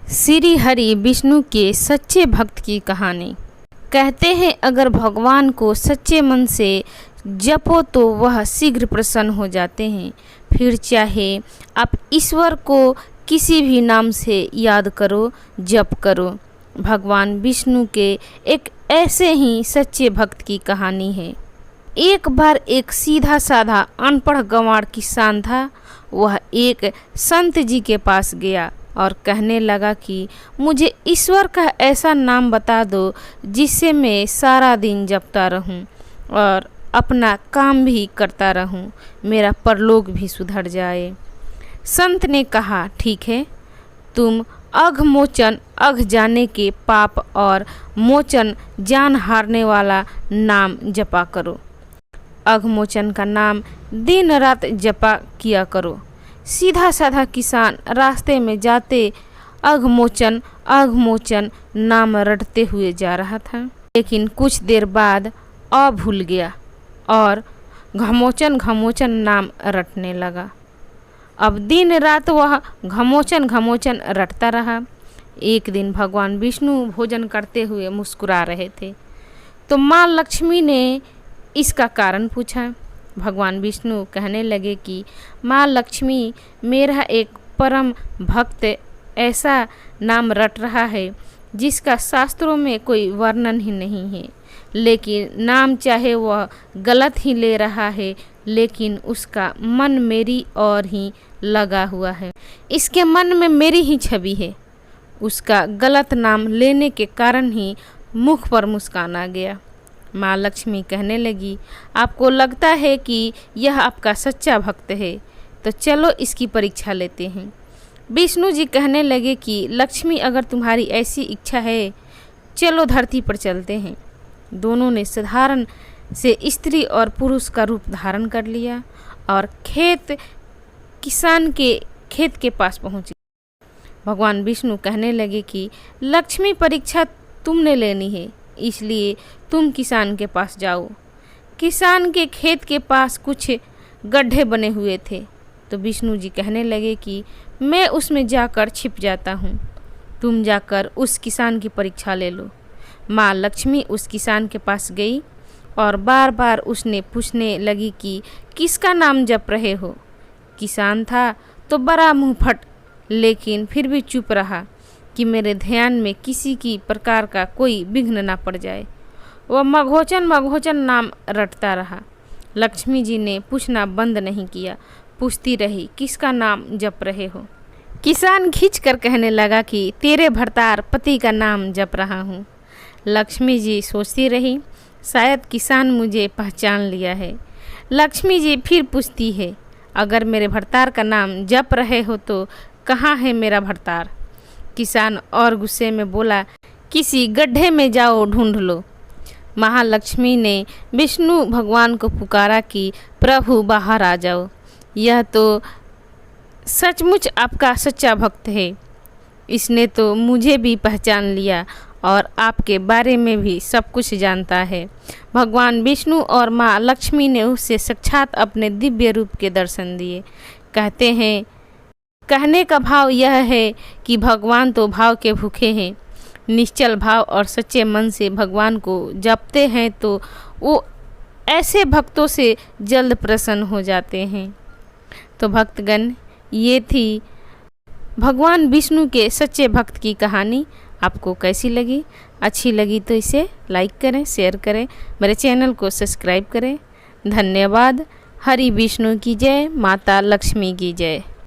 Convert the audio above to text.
श्री हरि विष्णु के सच्चे भक्त की कहानी। कहते हैं अगर भगवान को सच्चे मन से जपो तो वह शीघ्र प्रसन्न हो जाते हैं। फिर चाहे आप ईश्वर को किसी भी नाम से याद करो, जप करो। भगवान विष्णु के एक ऐसे ही सच्चे भक्त की कहानी है। एक बार एक सीधा साधा अनपढ़ गंवार किसान था। वह एक संत जी के पास गया और कहने लगा कि मुझे ईश्वर का ऐसा नाम बता दो जिससे मैं सारा दिन जपता रहूं और अपना काम भी करता रहूं, मेरा परलोक भी सुधर जाए। संत ने कहा, ठीक है, तुम अघ मोचन, अघ जाने के पाप और मोचन जान हारने वाला नाम जपा करो। अघ मोचन का नाम दिन रात जपा किया करो। सीधा साधा किसान रास्ते में जाते अघ मोचन नाम रटते हुए जा रहा था, लेकिन कुछ देर बाद भूल गया और घमोचन नाम रटने लगा। अब दिन रात वह घमोचन रटता रहा। एक दिन भगवान विष्णु भोजन करते हुए मुस्कुरा रहे थे, तो माँ लक्ष्मी ने इसका कारण पूछा। भगवान विष्णु कहने लगे कि माँ लक्ष्मी, मेरा एक परम भक्त ऐसा नाम रट रहा है जिसका शास्त्रों में कोई वर्णन ही नहीं है, लेकिन नाम चाहे वह गलत ही ले रहा है, लेकिन उसका मन मेरी ओर ही लगा हुआ है। इसके मन में मेरी ही छवि है। उसका गलत नाम लेने के कारण ही मुख पर मुस्कान आ गया। माँ लक्ष्मी कहने लगी, आपको लगता है कि यह आपका सच्चा भक्त है, तो चलो इसकी परीक्षा लेते हैं। विष्णु जी कहने लगे कि लक्ष्मी, अगर तुम्हारी ऐसी इच्छा है, चलो धरती पर चलते हैं। दोनों ने साधारण से स्त्री और पुरुष का रूप धारण कर लिया और किसान के खेत के पास पहुँचे। भगवान विष्णु कहने लगे कि लक्ष्मी, परीक्षा तुमने लेनी है, इसलिए तुम किसान के पास जाओ। किसान के खेत के पास कुछ गड्ढे बने हुए थे, तो विष्णु जी कहने लगे कि मैं उसमें जाकर छिप जाता हूँ, तुम जाकर उस किसान की परीक्षा ले लो। माँ लक्ष्मी उस किसान के पास गई और बार बार उसने पूछने लगी कि किसका नाम जप रहे हो। किसान था तो बड़ा मुँह फट, लेकिन फिर भी चुप रहा कि मेरे ध्यान में किसी की प्रकार का कोई विघ्न ना पड़ जाए। वह मघोचन नाम रटता रहा। लक्ष्मी जी ने पूछना बंद नहीं किया, पूछती रही, किसका नाम जप रहे हो। किसान खींचकर कहने लगा कि तेरे भरतार पति का नाम जप रहा हूँ। लक्ष्मी जी सोचती रही, शायद किसान मुझे पहचान लिया है। लक्ष्मी जी फिर पूछती है, अगर मेरे भरतार का नाम जप रहे हो तो कहाँ है मेरा भरतार। किसान और गुस्से में बोला, किसी गड्ढे में जाओ, ढूंढ लो। महालक्ष्मी ने विष्णु भगवान को पुकारा कि प्रभु बाहर आ जाओ, यह तो सचमुच आपका सच्चा भक्त है। इसने तो मुझे भी पहचान लिया और आपके बारे में भी सब कुछ जानता है। भगवान विष्णु और माँ लक्ष्मी ने उसे साक्षात अपने दिव्य रूप के दर्शन दिए। कहते हैं, कहने का भाव यह है कि भगवान तो भाव के भूखे हैं। निश्चल भाव और सच्चे मन से भगवान को जपते हैं तो वो ऐसे भक्तों से जल्द प्रसन्न हो जाते हैं। तो भक्तगण, ये थी भगवान विष्णु के सच्चे भक्त की कहानी। आपको कैसी लगी? अच्छी लगी तो इसे लाइक करें, शेयर करें, मेरे चैनल को सब्सक्राइब करें। धन्यवाद। हरि विष्णु की जय, माता लक्ष्मी की जय।